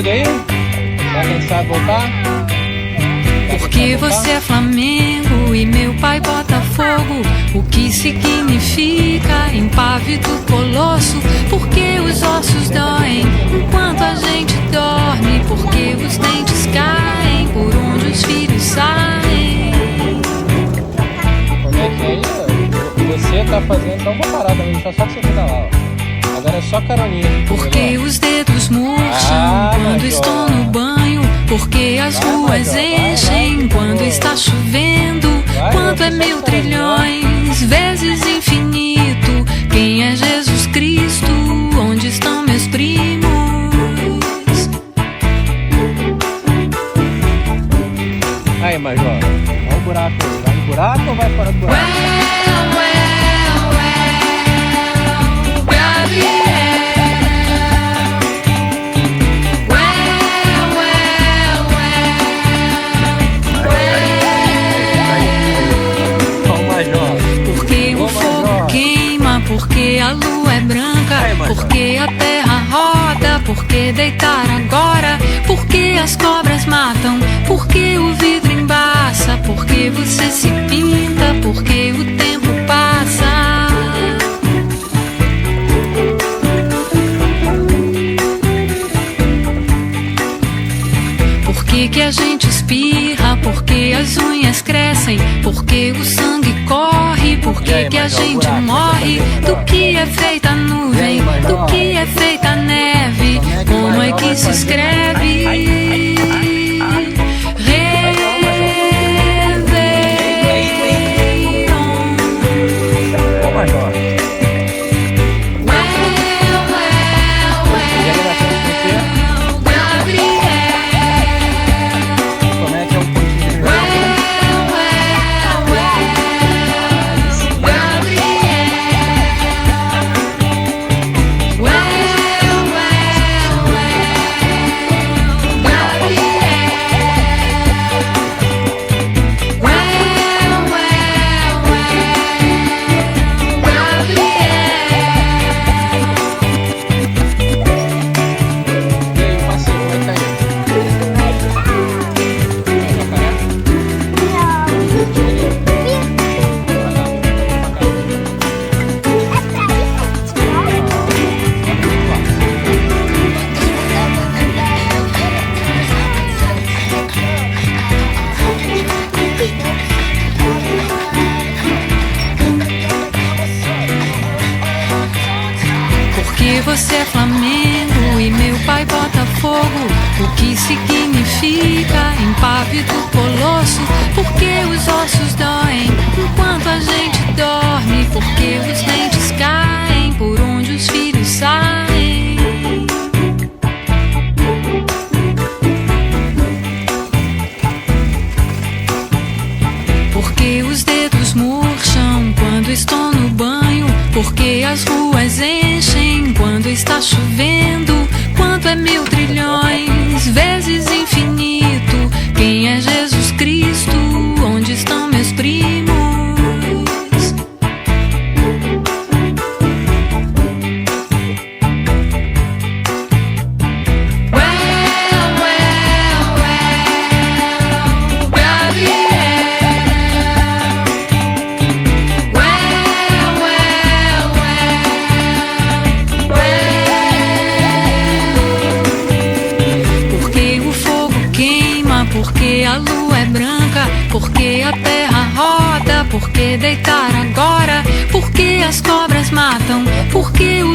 pedido aí? Pra quem sabe voltar? Porque você é Flamengo e meu pai Botafogo. O que significa impávido colosso? Porque os ossos doem enquanto a gente dorme. Porque os dentes caem por onde os filhos saem. Como é que é isso? Você tá fazendo, dá uma parada, vou deixar só que você fica lá, ó. Agora é só caroninha. Porque os dedos murcham quando estou no banho. Porque as ruas enchem quando está chovendo. Quanto é 1000 trilhões vezes infinito? Quem é Jesus Cristo? Onde estão meus primos? Aí, Major, olha o buraco aí. Vai no buraco ou vai fora do buraco? Porque o fogo queima, porque a lua é branca, porque a terra roda, porque deitar agora, porque as cobras matam, porque o vidro embaça, porque você se pinta, porque o tempo passa. Por que a gente espirra? Porque as unhas crescem? Porque o sangue corre? Por que a gente morre? Do que é feita a nuvem? Do que é feita a neve? Como é que se escreve? Ô, Major. Você é Flamengo e meu pai Botafogo. O que significa impávido colosso? Porque os ossos doem enquanto a gente dorme. Porque os dentes caem por onde os filhos saem. Porque os dedos murcham quando estou no banho. Porque as ruas enchem quando está chovendo. Quanto é 1000 trilhões vezes infinito? Quem é Jesus Cristo? Onde estão meus primos? Porque a lua é branca, porque a terra roda, porque deitar agora, porque as cobras matam, porque o